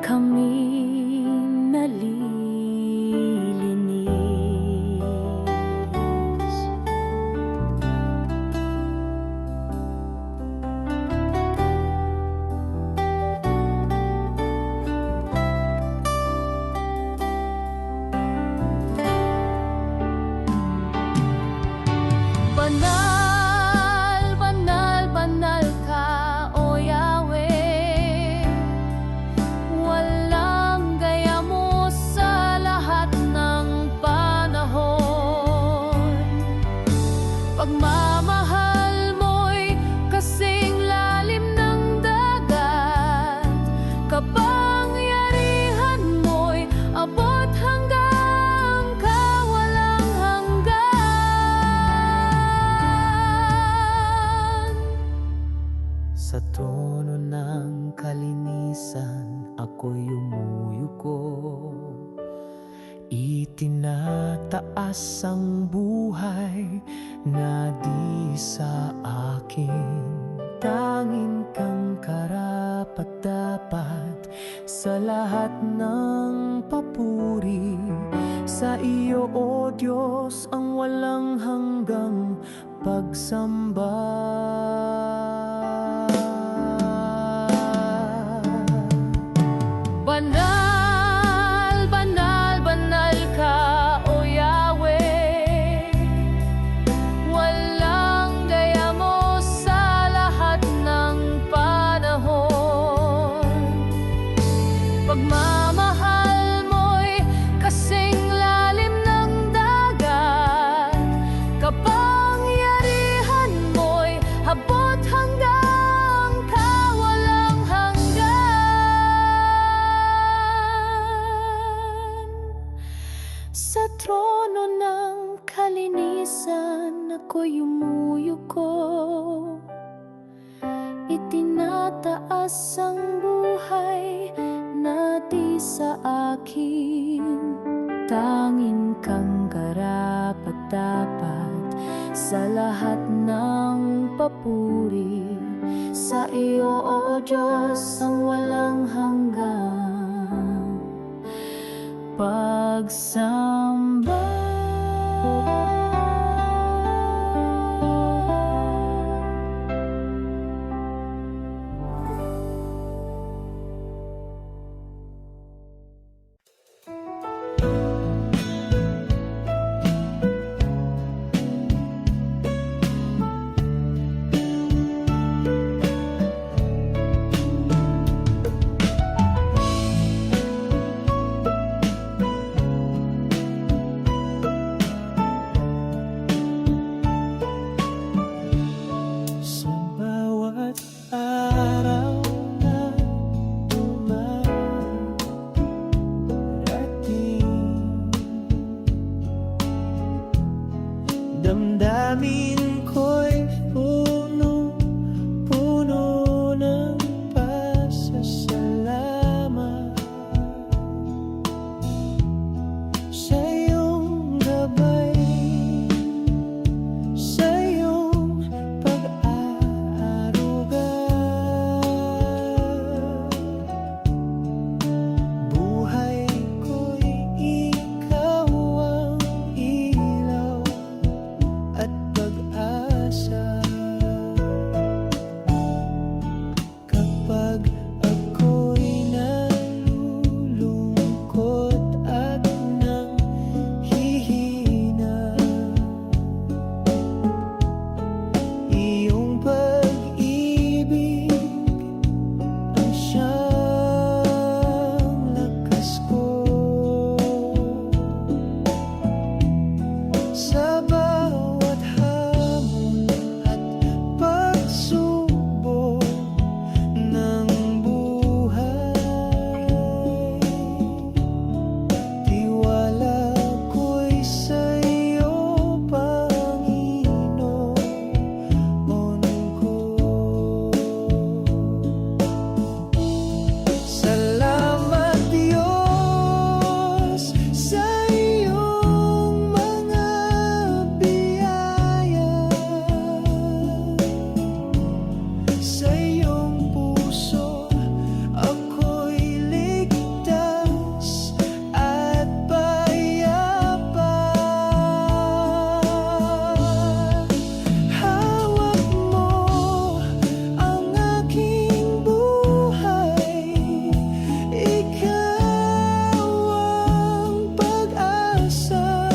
kami nalilinis. Banal, banal, banal ka, O Yahweh. Walang gaya mo sa lahat ng panahon. Pagmamahal mo'y kasing lalim ng dagat, kapangyarihan mo'y abot hanggang kawalang hanggan. Sa trono ng kalinisan ako'y umuyuko, itinataas ang buhay na di sa akin. Tanging kang karapat-dapat sa lahat ng papuri. Sa iyo, O Diyos, ang walang hanggang pagsamba. Banal, banal, banal ka, O Yahweh. Walang gaya mo sa lahat ng panahon. ako'y yumuyuko, itinataas ang buhay na di sa akin. Tanging kang karapat-dapat sa lahat ng papuri. Sa iyo, O Diyos, ang walang hanggang pagsamba. Sa bawat araw na dumarating, damdamin ko'y punong-puno ng pasasalamat sa iyong gabay, sa iyong pag-aaruga. Buhay ko'y ikaw ang ilaw at pag-asa. Kapag ako'y nalulungkot at nanghihina, iyong pag-ibig ang siyang lakas ko. Sa bawat hamon at pagsubok ng buhay, tiwala ko'y sa iyo, Panginoon ko. Salamat, Diyos, sa iyong mga biyaya. Sa iyong puso ako'y ligtas at payapa. Hawak mo ang aking buhay, ikaw ang pag-asa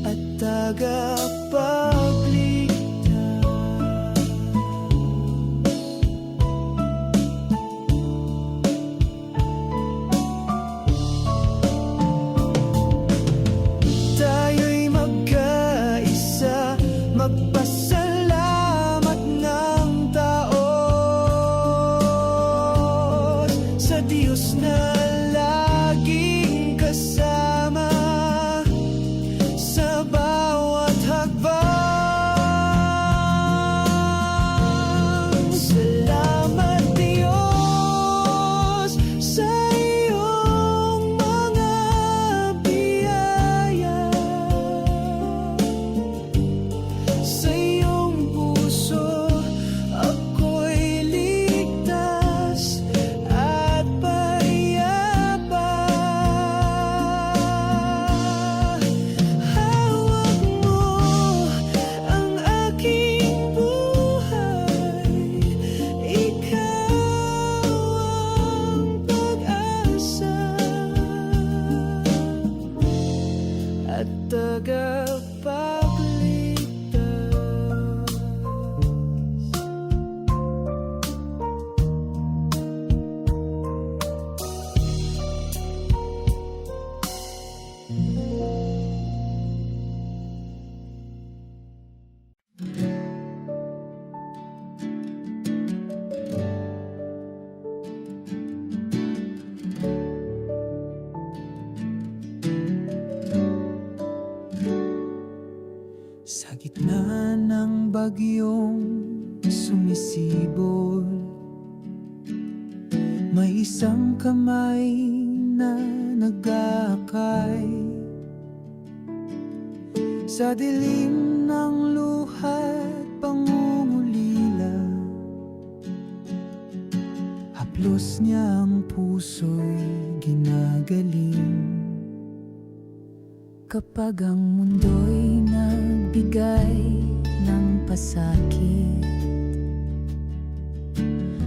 at tagapagligtas. Tayo'y magkaisa, magpasalamat ng taos sa Diyos na laging kasama sa bawat hakbang. Salamat, Diyos, sa iyong mga biyaya. Sa iyong puso ako'y ligtas at payapa. Hawak mo ang aking buhay, ikaw ang pag-asa at tagapagligtas. Sa gitna ng bagyong sumisibol, may isang kamay na nag-aakay sa dilim ng luha't pangungulila. Haplos niya ang puso'y ginagaling. Kapag ang mundo'y nagbigay ng pasakit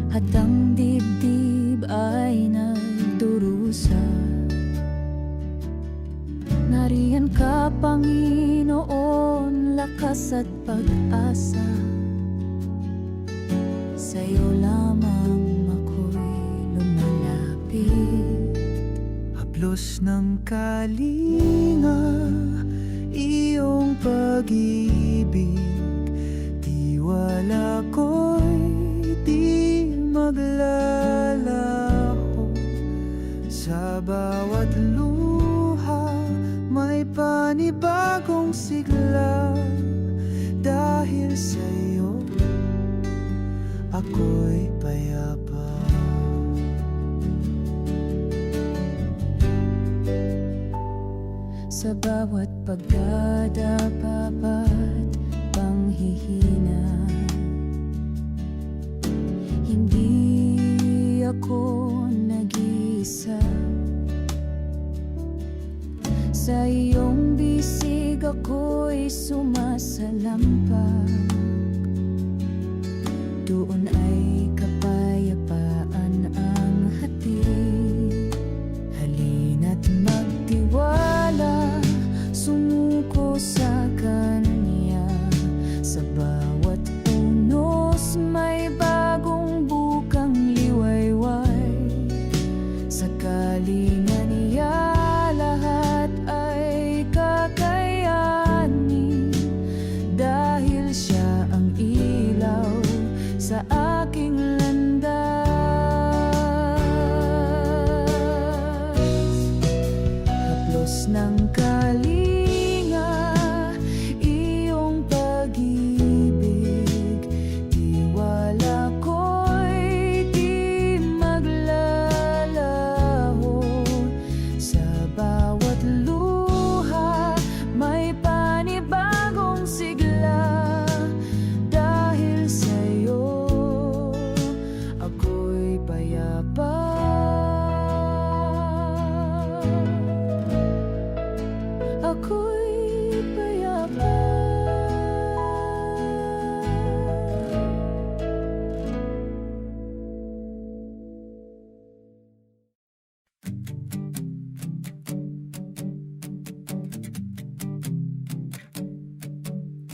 at ang dibdib ay nagdurusa, nariyan ka, Panginoon, lakas at pag-asa. Sa'yo lamang ako'y lumalapit. Haplos ng kalinga, iyong pag-ibig, tiwala ko'y di maglalaho. Sa bawat luha, may panibagong sigla. Dahil sa'yo, ako'y payapa. Sa bawat pagdadapat, panghihina, hindi ako nag-iisa. Sa iyong bisig ako'y sumasalampak. Doon ay kapayapaan ang hatid. Halina't magtiwala, sumuko sa Kanya. Sa bawat unos may bagong bukang liwayway. Sa kalinga niya lahat ay kakayanin. Dahil siya ang ilaw sa aking landas. Haplos ng kalinga, iyong pag-ibig, tiwala ko'y di maglalaho. Sa bawat luha, may panibagong sigla. Dahil sa'yo, ako'y payapa. Ako'y payapa.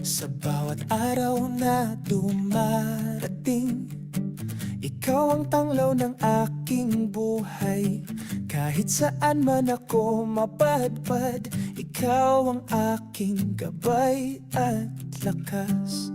Sa bawat araw na dumarating, ikaw ang tanglaw ng aking buhay. Kahit saan man ako mapadpad, ikaw ang aking gabay at lakas.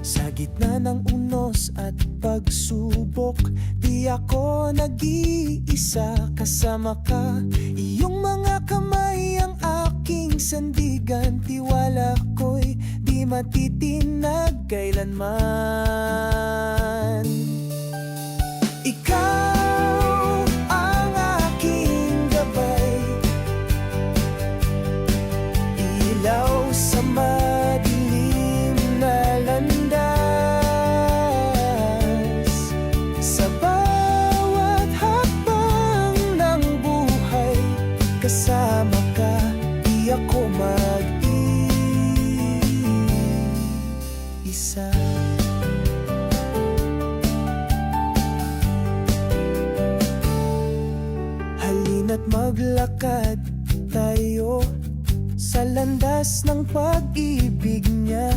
Sa gitna ng unos at pagsubok, di ako nag-iisa, kasama ka. Iyong mga kamay ang aking sandigan, tiwala ko'y di matitinag kailanman. Ikaw ang aking gabay, ilaw sa madilim na landas. Sa bawat hakbang ng buhay, kasama ka, di ako mag-iisa. Halina't maglakad tayo sa landas ng pag-ibig niya.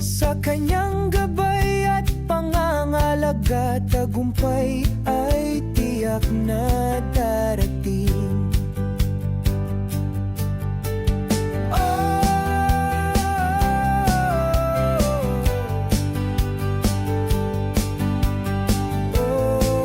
Sa kanyang gabay at pangangalaga, tagumpay ay tiyak na darating. Oh,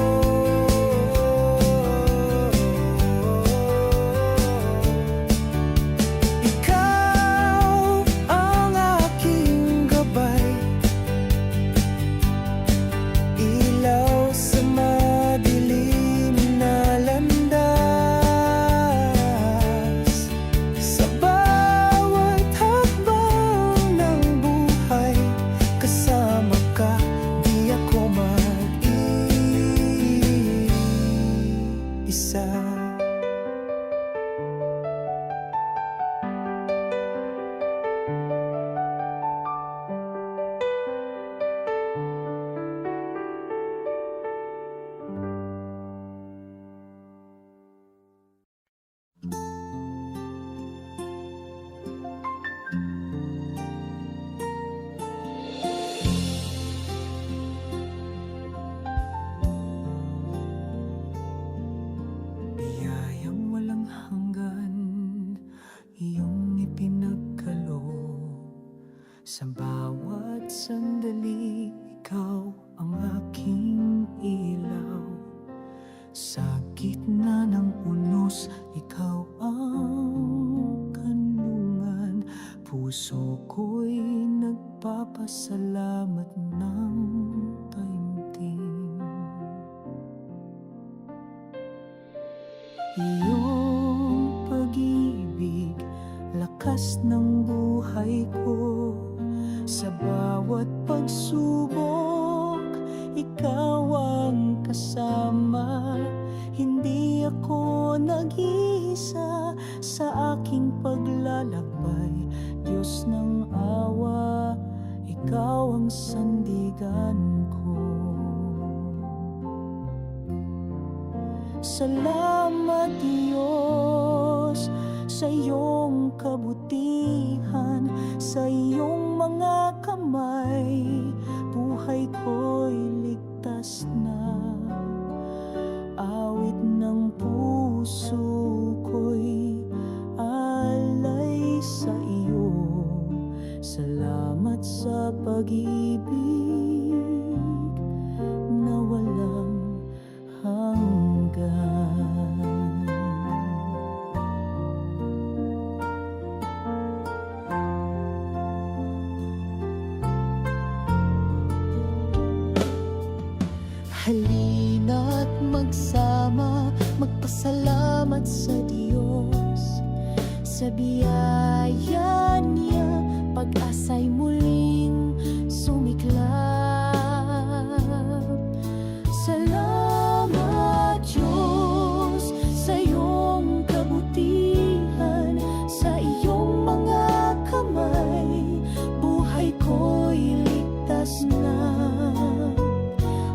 ikaw ang aking ilaw. Sa gitna ng unos, ikaw ang kanlungan. Puso ko'y nagpapasalamat ng taimtim. Iyong pag-ibig, lakas ng buhay ko. Sa bawat pagsubok, ikaw ang kasama. Hindi ako nag-iisa sa aking paglalakbay. Diyos ng awa, ikaw ang sandigan ko. Salamat Diyos sa iyong kabutihan, sa iyong mga kamay, buhay ko'y ligtas na. Awit ng puso ko'y alay sa iyo. Salamat sa pag-ibig na walang hanggan. Halina't magsama, magpasalamat sa Diyos. Sa biyaya niya, pag-asa'y muling sumiklap. Salamat Diyos sa iyong kabutihan, sa iyong mga kamay, buhay ko'y ligtas na.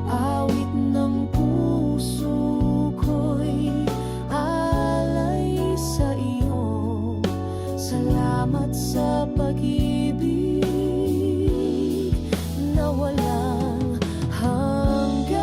Awit ng puso ko'y alay sa iyo. Salamat sa pag-ibig na walang hanggan.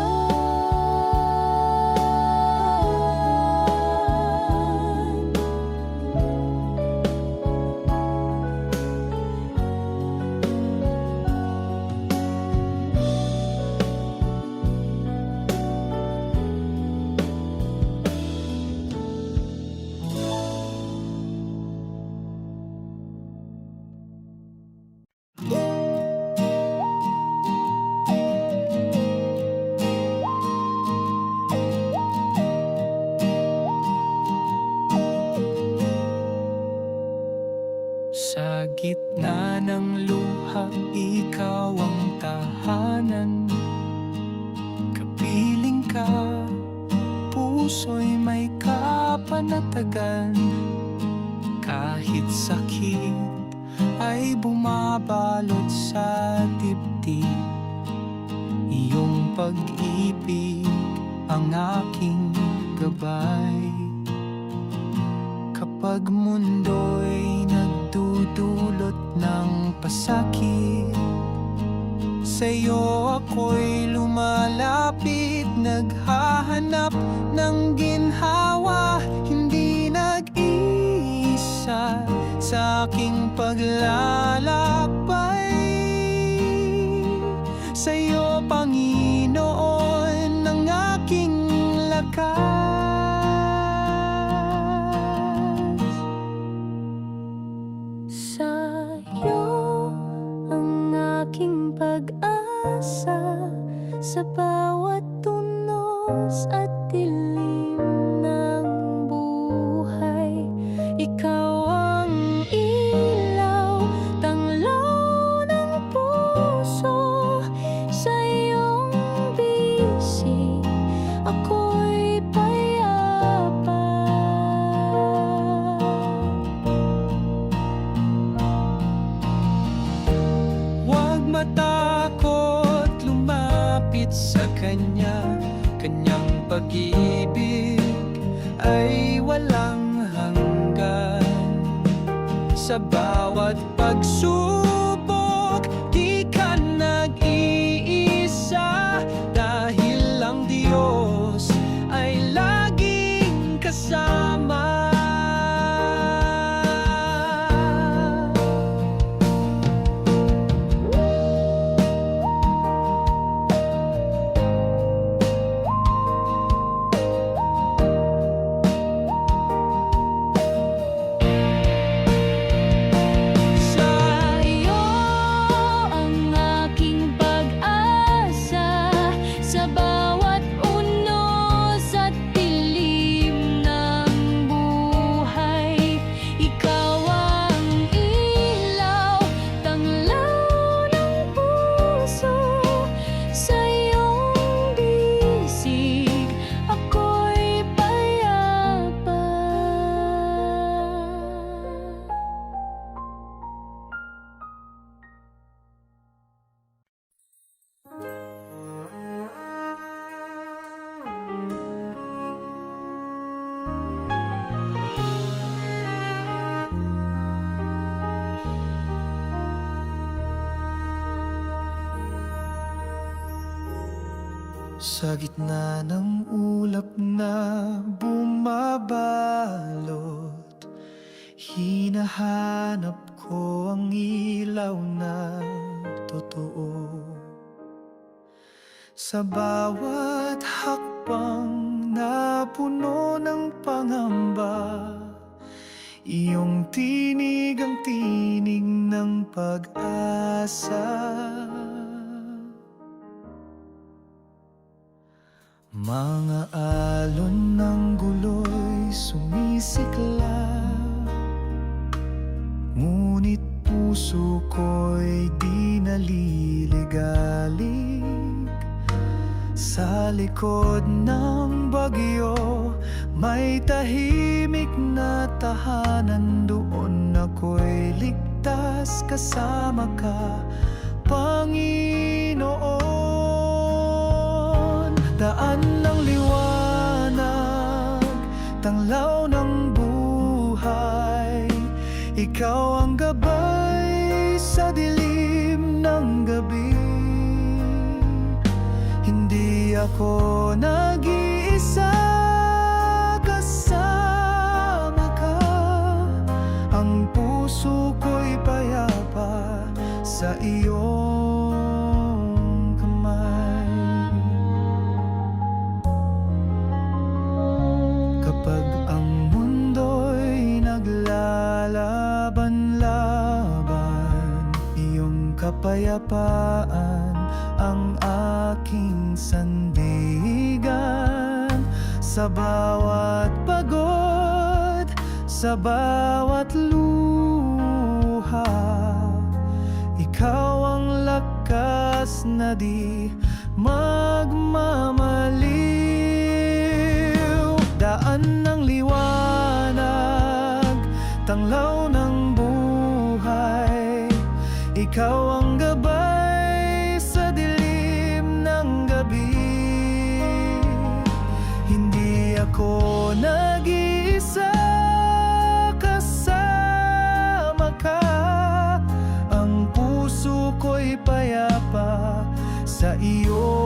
Sa gitna ng luha, ikaw ang tahanan. Kapiling ka, puso'y may kapanatagan. Kahit sakit ay bumabalot sa dibdib, iyong pag-ibig ang aking gabay. Kapag mundo'y nagdudulot ng pasakit, sa'yo ako'y lumalapit, naghahanap ng ginhawa. Hindi nag-iisa sa aking paglalakbay. Sa'yo, Panginoon, ang aking lakas. Sa'yo ang aking pag-asa, sa bawat tunos at dilim ng buhay. Ikaw ang ilaw, tanglaw ng puso. Sa iyong bisig ako'y payapa. Huwag matakot lumapit sa Kanya. Kanyang pag-ibig ay walang hanggan. Sa bawat pagsubok, di ka nag-iisa. Dahil ang Diyos ay laging kasama. Sa gitna ng ulap na bumabalot, hinahanap ko ang ilaw na totoo. Sa bawat hakbang na puno ng pangamba, iyong tinig ang tinig ng pag-asa. Mga alon ng gulo'y sumisiklab, ngunit puso ko'y di naliligalig. Sa likod ng bagyo, may tahimik na tahanan. Doon ako'y ligtas, kasama ka, Panginoon. Daan ng liwanag, tanglaw ng buhay, ikaw ang gabay sa dilim ng gabi. Hindi ako nag-iisa, kasama ka. Ang puso ko'y payapa sa iyong kamay. Kapag ang mundo'y naglalaban-laban, iyong kapayapaan ang aking sandigan. Sa bawat pagod, sa bawat luha, ikaw ang lakas na di magmamaliw. Daan ng liwanag, tanglaw ng buhay, ikaw ang gabay sa dilim ng gabi. Hindi ako nag-iisa, kasama ka. Ang puso ko'y payapa sa iyo.